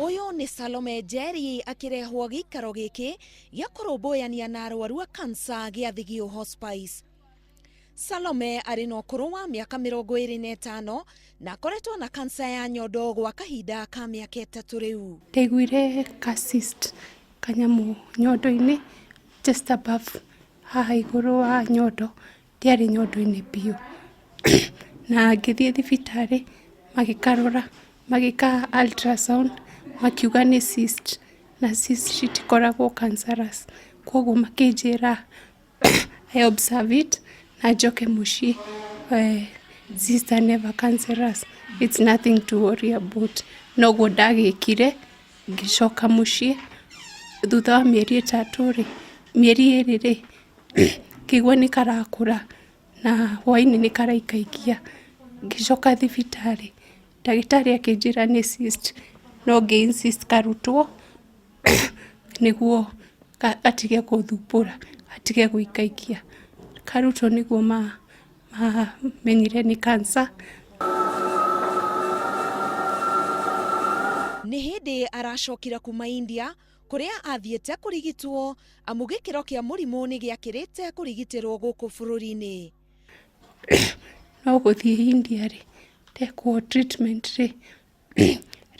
Uyu ni Salome Njeri akirehwo gikaro giki gia kurumbuiania na arwaru a cancer gia Thigio Hospice. Salome ari na ukuru wa miaka 25 na akoretwo na cancer ya nyondo gwa kahinda ka miaka 3 riu. Ndaiguire ka cyst kanyamu nyondo-ini just above haha iguru wa nyondo, ndiari nyondo-ini biũ na ngĩthiĩ thibitarĩ magikarora magika ultrasound makiuga ni cyst na cyst citikoragwo cancerous, koguo makĩnjĩra I observe it na njoke mũciĩ. Cyst are never cancerous, it's nothing to worry about. Noguo ndagĩkire ngĩcoka mũciĩ thutha wa mĩeri 3 mĩeri 2 kĩgwa nĩ karakũra na hwainĩ nĩ karaikaikia. Ngĩcoka thibitarĩ ndagĩtarĩ akĩnjĩra nĩ cyst, no ngĩ insist karutwo nĩguo atige gũthumbũra, atige gũikaikia. Karutwo nĩguo menyire nĩ cancer. Nĩ hĩndĩ aracokire kuma India kuria athiĩte kũrigitwo amu gĩkĩro kĩa mũrimũ nĩ gĩakĩrĩte kũrigitĩrwo gũkũ bũrũri-inĩ. No gũthiĩ India rĩ ndekwo treatment rĩ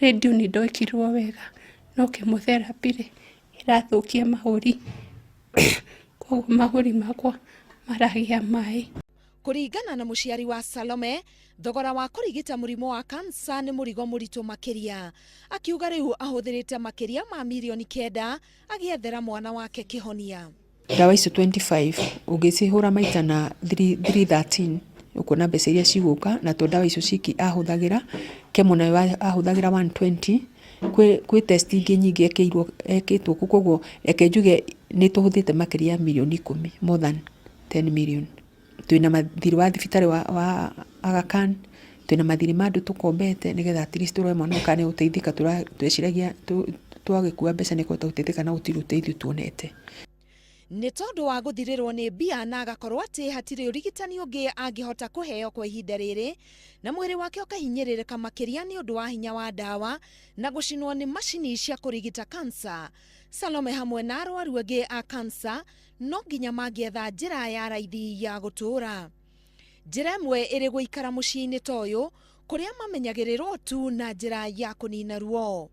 radio nĩ ndokirwo wega, no chemotherapy rĩ ĩrathũkia mahũri, koguo mahũri makwa maragĩa maĩ. Kũringana na mũciari wa Salome, thogora wa kũrigita mũrimũ wa cancer nĩ mũrigo mũritũ makĩria. Akiuga rĩu ahũthĩrĩte makĩria ma milioni 9 agĩethera mwana wake kĩhonia. Dawa icio 25 ũngĩcihũra maita na 313 ukona mbeca iria cigũka, na to dawa icio ciki ahũthagĩra kemo nayo ahũthagĩra 120. Kwĩ test ingĩ nyingĩ ekĩtwo, koguo reke njuge nĩ tũhũthĩte makĩria ya milioni 10, more than 10 million. Twina mathirĩ wa thibitarĩ wa Aga Khan, twina mathirĩ ma andũ tũkombete nĩgetha at least tũrore mwana kana ũteithĩka. Tweciragia twagĩkua mbeca nĩ kũhota gũteithĩka na gũtirĩ ũteithio tuonete. Nĩ tondũ wa gũthirĩrwo nĩ mbia na agakorwo atĩ hatirĩ ũrigitani ũngĩ angĩhota kũheo kwa ihinda rĩrĩ, na mwĩrĩ wake ũkahinyĩrĩrĩka makĩria nĩ ũndũ wa hinya wa ndawa na gũcinwo nĩ macini cia kũrigita cancer. Salome hamwe na arwaru angĩ a cancer no nginya mangĩetha njĩra ya raithi ya gũtũũra. Njĩra ĩmwe ĩrĩ gũikara mũciĩ-inĩ ta ũyũ kũrĩa mamenyagĩrĩrwo tu na njĩra ya kũnina ruo.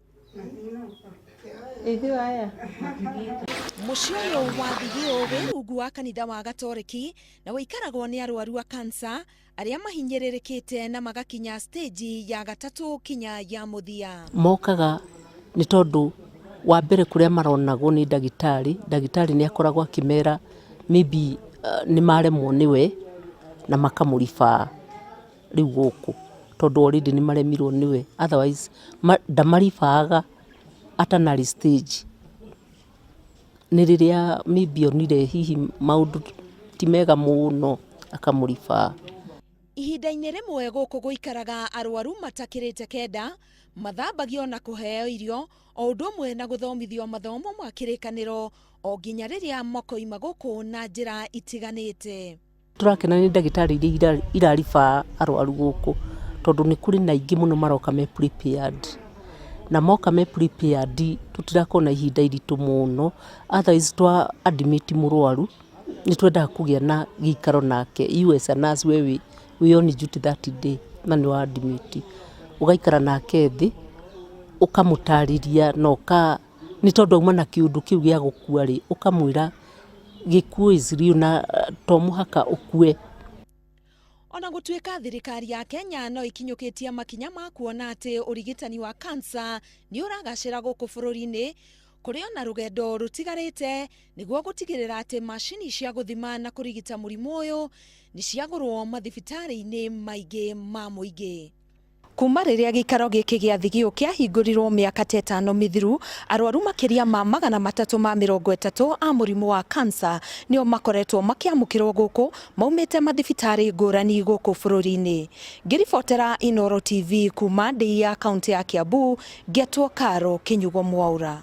Mũciĩ ũyũ wa Thigio wĩ rungu wa kanitha wa Gatoreki na wĩikaragwo nĩ arwaru a cancer arĩa mahinyĩrĩrĩkĩte na magakinya stage ya 3 kinya ya mũthia. Mokaga nĩ tondũ wa mbere kũrĩa maronagwo nĩ ndagĩtarĩ nĩ akoragwo akĩmera maybe nĩ maremwo nĩwe na makamũriba rĩu gũkũ, tondũ already nĩ maremirwo nĩwe, otherwise ndamaribaga at an early stage. Nĩ rĩrĩa maybe onire hihi maũndũ ti mega mũno akamũriba. Ihinda-inĩ rĩmwe gũkũ gũikaraga arwaru matakĩrĩte kenda, mathambagio na kũheo irio o ũndũ ũmwe na gũthomithio mathomo ma kĩrĩkanĩro o nginya rĩrĩa mokoima gũkũ na njĩra itiganĩte. Tũrakena nĩ ndagĩtarĩ iria irariba arwaru gũkũ, tondũ nĩ kũrĩ na ingĩ mũno maroka me prepared. Na moka me prepared tutirakorwo na ihinda iritũ mũno, otherwise twa admit mũrwaru nĩ twendaga kũgĩa na gĩikaro nake. You as a nurse we on duty that day na nĩ wa admit, ũgaikara nake thĩ ũkamũtarĩria no nĩ tondũ auma na kĩũndũ kĩu gĩa gũkua rĩ, ũkamwĩra gĩkuũ is real na to mũhaka ũkue. Ona gũtuĩka thirikari ya Kenya no ikinyũkĩtie makinya ma kuona atĩ ũrigitani wa cancer nĩ ũragacĩra gũkũ bũrũri-inĩ, kũrĩ ona rũgendo rũtigarĩte nĩguo gũtigĩrĩra atĩ macini cia gũthima na kũrigita mũrimũ ũyũ nĩ ciagũrwo mathibitarĩ-inĩ maingĩ ma mũingĩ. Kuma rĩrĩa gĩikaro gĩkĩ gĩa Thigio kĩahingũrirwo mĩaka 5 mĩthiru, arwaru makĩria ma 330 a mũrimũ wa cancer nĩo makoretwo makĩamũkĩrwo gũkũ maumĩte mathibitarĩ ngũrani gũkũ bũrũri-inĩ. Ngĩribotera Inooro TV kuma ndĩ ya kaunti ya Kiambu, Ngetwo Karo Kinyugo Mwaura.